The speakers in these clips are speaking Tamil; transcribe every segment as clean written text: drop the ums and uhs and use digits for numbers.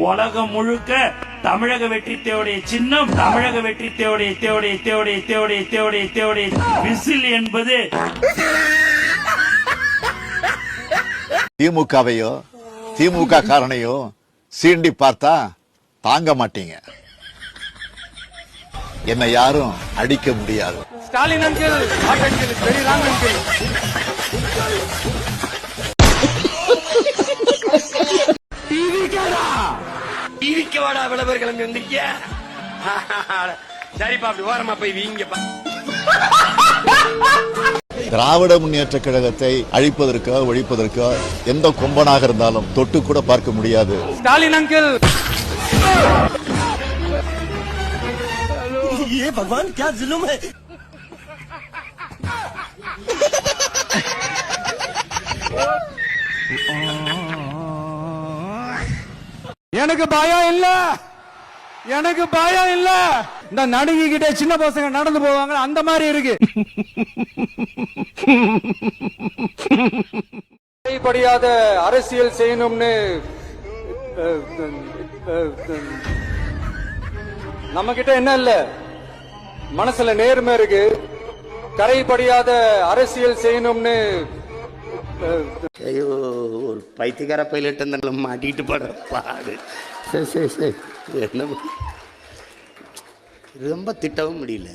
உலகம் முழுக்க தமிழக வெற்றி தேவடைய சின்னம், தமிழக வெற்றி தேவடைய விசில் என்பது திமுகவையோ திமுக காரணையோ சீண்டி பார்த்தா தாங்க மாட்டீங்க. என்னை யாரும் அடிக்க முடியாது. Stalin uncle, very wrong uncle. டிவிக்கு வாடா விளம்பரம் கிளம்பி வந்திருக்கிய. சரிப்பா, அப்படி ஓரமா போய் வீங்கப்பா. திராவிட முன்னேற்ற கழகத்தை அழிப்பதற்கோ ஒழிப்பதற்கோ எந்த கொம்பனாக இருந்தாலும் தொட்டு கூட பார்க்க முடியாது. ஸ்டாலின் அங்கிள். ये भगवान क्या जुल्म है. எனக்கு பயம் இல்ல, எனக்கு பயம் இல்ல. இந்த நடுங்கி கிட்ட சின்ன பசங்க நடந்து போவாங்க, அந்த மாதிரி இருக்கு. படியாத அரசியல் செய்யணும்னு நம்ம கிட்ட என்ன இல்ல, மனசுல நேர்மை இருக்கு. கரைப்படியாத அரசியல் செய்யணும்னு ஐயோ, ஒரு பைத்தியக்கார பைலட் மாட்டிட்டு படுற பாடு. சரி சரி சரி, என்ன ரொம்ப திட்டவும் முடியல.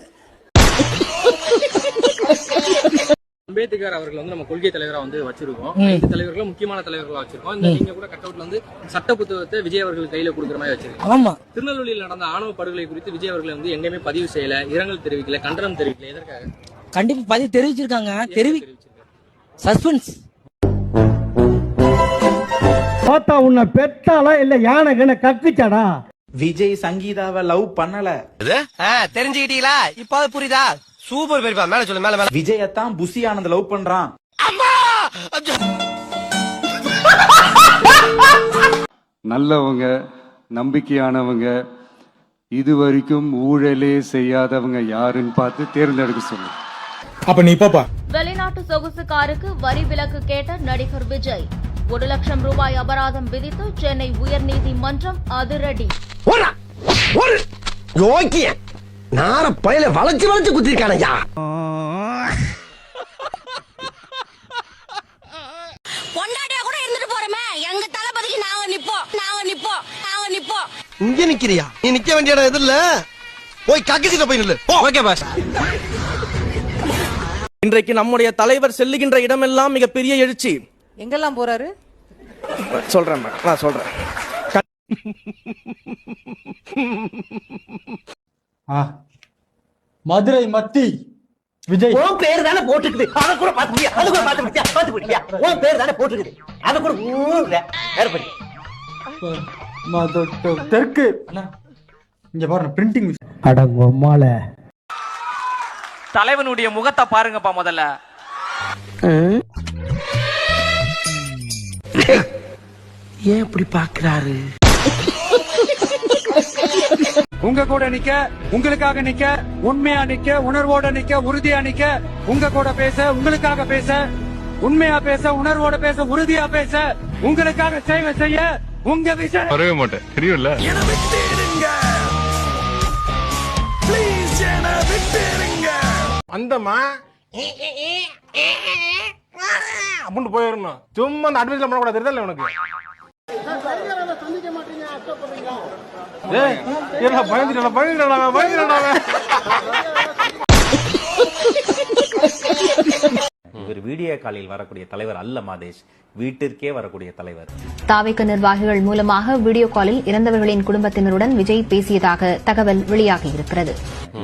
அம்பேத்கர் அவர்கள் நம்ம கொள்கை தலைவரா வச்சிருக்கோம். இந்த தலைவர்களும் முக்கியமான தலைவர்களா வச்சிருக்கோம். இந்த நீங்க கூட கட் அவுட்ல சட்ட புத்தகத்தை விஜய் அவர்கள் கையில கொடுக்குற மாதிரி வச்சிருக்கோம். ஆமா, திருநெல்வேலியில் நடந்த ஆணவ படுகொலை குறித்து விஜய் அவர்கள் எங்கேயுமே பதிவு செய்யல, இரங்கல் தெரிவிக்கல, கண்டனம் தெரிவிக்கல. எதற்காக? கண்டிப்பா பதிவு தெரிவிச்சிருக்காங்க. சஸ்பென்ஸ். பார்த்தா உன்னை பெத்தாலா இல்ல யானை கக்குச்சாடா? விஜய் சங்கீதாவை லவ் பண்ணல. தெரிஞ்சுக்கிட்டீங்களா? இப்ப புரியுதா? சூப்பர் பெரியப்பா, மேல சொல்லு, மேல மேல. விஜயத்தான் புசி ஆனந்த லவ் பண்றான். நல்லவங்க, நம்பிக்கையானவங்க, இதுவரைக்கும் ஊழலே செய்யாதவங்க யாருன்னு பார்த்து தேர்ந்தெடுக்க சொல்லு. அப்ப நீ பாப்பா. வெளிநாட்டு சொகுசுக்காருக்கு வரி விலக்கு கேட்ட நடிகர் விஜய் 1 லட்சம் ரூபாய் அபராதம் விதித்து சென்னை உயர்நீதிமன்றம் அதிரடி. நார பயில வளைச்சு வளைச்சு குத்திருக்கானயா. பொண்டாட்டியா கூட இருந்துட்டு போறமே, எங்க தளபதிக்கு நாங்க நிப்போம். இங்க நிக்கிறியா? நீ நிக்க வேண்டிய இடம் எது இல்ல, போய் கக்கிட்ட போய் நில்லு. Okay boss. இன்றைக்கு நம்முடைய தலைவர் செல்லுகின்ற இடமெல்லாம் மிகப்பெரிய எழுச்சி. எங்கெல்லாம் போறாரு சொல்றேன், நான் சொல்றேன். மதுரை மத்தி விஜய் உன் பேர் தானே போட்டுக்குது, அத கூட பாத்துக்கியா? உன் பேர் தானே போட்டுக்குது, அத கூட தெற்கு. இங்க பாருங்க, பிரிண்டிங் அடங்கொம்மால. தலைவனுடைய முகத்தை பாருங்கப்பா முதல்ல. ஏன் இப்படி பாக்குறாரு? உங்க கூட நிக்க, உங்களுக்காக நிக்க, உண்மையா நிக்க, உணர்வோட நிக்க, உறுதியா நிக்க, உங்க கூட பேச, உங்களுக்காக பேச, உண்மையா பேச, உணர்வோட பேச, உறுதியா பேச, உங்களுக்காக சேவை செய்ய உங்க விஷயம் வரவே மாட்டேன், தெரியும்ல. அந்தமா அப்படின்னு போயிடணும். சும்மா அந்த அட்வைஸ்ல பண்ணக்கூடாது, தெரியுதல்ல உனக்கு. ஒரு வீடியோ காலில் வரக்கூடிய தலைவர் அல்ல மாதேஷ், வீட்டிற்கே வரக்கூடிய தலைவர். தாவேக நிர்வாகிகள் மூலமாக வீடியோ காலில் இறந்தவர்களின் குடும்பத்தினருடன் விஜய் பேசியதாக தகவல் வெளியாகியிருக்கிறது.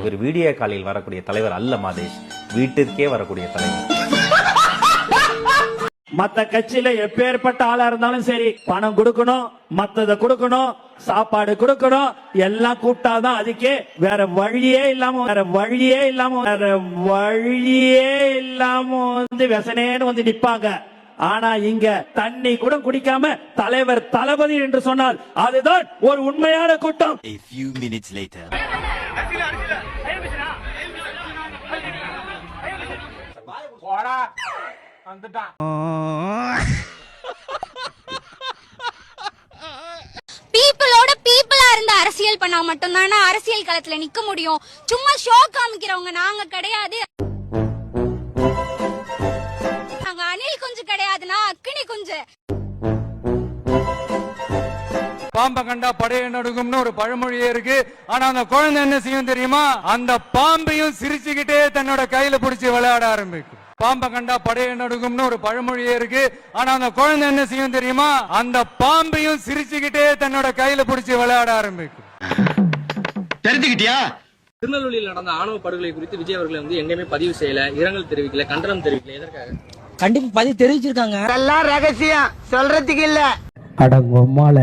ஒரு வீடியோ காலில் வரக்கூடிய தலைவர் அல்ல மாதேஷ், வீட்டிற்கே வரக்கூடிய தலைவர். மத்த கட்சியில எப்பேற்பட்ட ஆளா இருந்தாலும் சரி, பணம் கொடுக்கணும், மத்தத கொடுக்கணும், சாப்பாடு கொடுக்கணும், எல்லாம் கூப்பிட்டாதான். அதுக்கே வேற வழியே இல்லாம விசனேன்னு நிப்பாங்க. ஆனா இங்க தண்ணி கூட குடிக்காம தலைவர் தளபதி என்று சொன்னால் அதுதான் ஒரு உண்மையான கூட்டம். A few minutes later. People அரசியல் பண்ணா மட்டும்தானே அரசியல் களத்துல நிக்க முடியும். சும்மா ஷோ காமிக்கிறவங்க நாங்க கிடையாது. நாங்க அணில் குஞ்சு கிடையாதுன்னா அக்கினி குஞ்சு. பாம்பை கண்டா படைய நடுங்கும்னு ஒரு பழமொழியே இருக்கு. ஆனா அந்த குழந்தை என்ன செய்யும் தெரியுமா? அந்த பாம்பையும் சிரிச்சுக்கிட்டே தன்னோட கையில பிடிச்சி விளையாட ஆரம்பிக்கும். பாம்பை கண்டா படைய நடுங்கும்னு ஒரு பழமொழியே இருக்கு. ஆனா அந்த குழந்தை என்ன செய்யும் தெரியுமா? அந்த பாம்பையும் சிரிச்சுக்கிட்டே தன்னோட கையில பிடிச்சி விளையாட ஆரம்பிக்கும். தெரிஞ்சுக்கிட்டியா? திருநெல்வேலியில் நடந்த ஆணவ படுகொலை குறித்து விஜய் அவர்கள் வந்து எங்கேயுமே பதிவு செய்யல, இரங்கல் தெரிவிக்கல, கண்டனம் தெரிவிக்கல. எதற்காக? கண்டிப்பா பதிவு தெரிவிச்சிருக்காங்க. அதெல்லாம் ரகசியம், சொல்றதுக்கு இல்ல. அடங்கொம்மால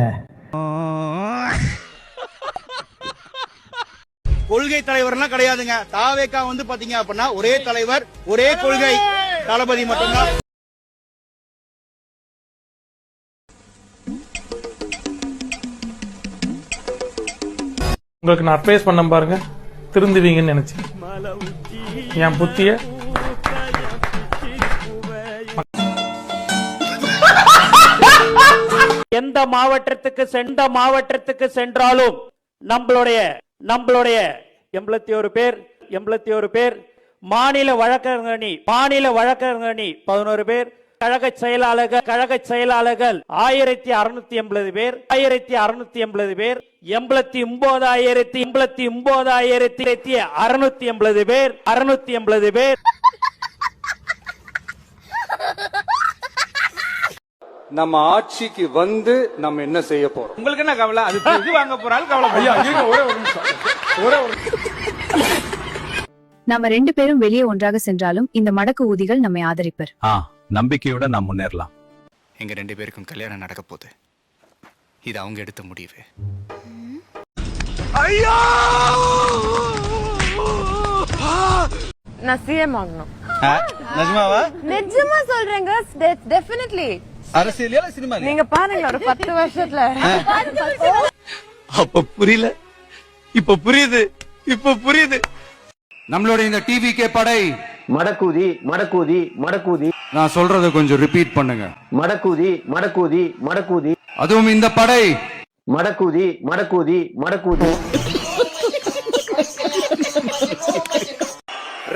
கொள்கை தலைவர்லாம் கிடையாதுங்க. தாவேகா வந்து பாத்தீங்க அப்படின்னா ஒரே தலைவர், ஒரே கொள்கை, தளபதி மட்டும்தான். உங்களுக்கு நான் அட்வைஸ் பண்ண பாருங்க, திருந்துவீங்கன்னு நினைச்சேன். என் புத்திய எந்த மாவட்டத்துக்கு சென்றாலும் நம்மளுடைய 81 பேர், மாநில வழக்கறிஞர் அணி 11 பேர், கழக செயலாளர்கள் 1680 பேர், 89,680 பேர், 680 பேர். நம்ம ஆட்சிக்கு வந்து நம்ம என்ன செய்ய போறோம்? உங்களுக்கு என்ன கவலை? அது இது வாங்க போறாலும் கவலை. நம்ம 2 பேரும் வெளியே ஒன்றாக சென்றாலும் இந்த மடக்கு ஊதிகள் நம்மை ஆதரிப்பர். நம்பிக்கையோட நாம் முன்னேறலாம். எங்க 2 பேருக்கும் கல்யாணம் நடக்க போகுது. இது அவங்க எடுத்த முடிவு. நான் சிஎம் ஆகணும். நிஜமாவா? நிஜமா சொல்றேங்க. டெஃபினெட்லி. அரசியலா சினிமா? நீங்க பாருங்க ஒரு 10 வருஷத்துல. அப்ப புரியல, இப்ப புரியுது. நம்மளுடைய இந்த டிவிகே படை மடக்கூதி மடக்கூதி மடக்கூதி. நான் சொல்றத கொஞ்சம் ரிப்பீட் பண்ணுங்க. மடக்கூதி மடக்கூதி மடக்கூதி. அதுவும் இந்த படை மடக்கூதி மடக்கூதி மடக்கூதி.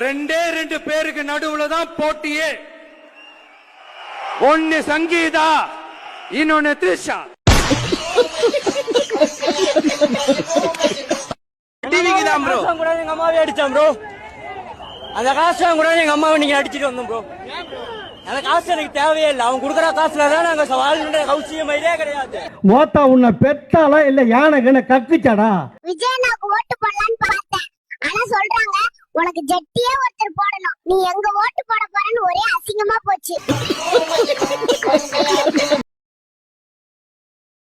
2 பேருக்கு நடுவுல தான் போட்டியே. ஒன்னு சங்கீதா, இன்னொன்னு த்ரிஷா. டிவிக்கு தான் ப்ரோ. எங்க அம்மாவே அடிச்சான் ப்ரோ. அந்த காசு கூட எங்க அம்மாவை நீங்க அடிச்சிட்டு வந்தோம் ப்ரோ. அந்த காசு எனக்கு தேவையே இல்லை. அவங்க கொடுக்குற காசுல தான் நாங்க வாழ்ந்த கௌசியம் கிடையாது. மோத்தா உன்னை பெத்தாலா இல்ல யானை கண்ண கக்குச்சாடா? விஜய் நான் ஓட்டு போடலான்னு பார்த்தேன். ஆனா சொல்றாங்க உனக்கு ஜட்டியே ஒருத்தர் போடணும், நீ எங்க ஓட்டு போட போறன்னு ஒரே அசிங்கமா போச்சு.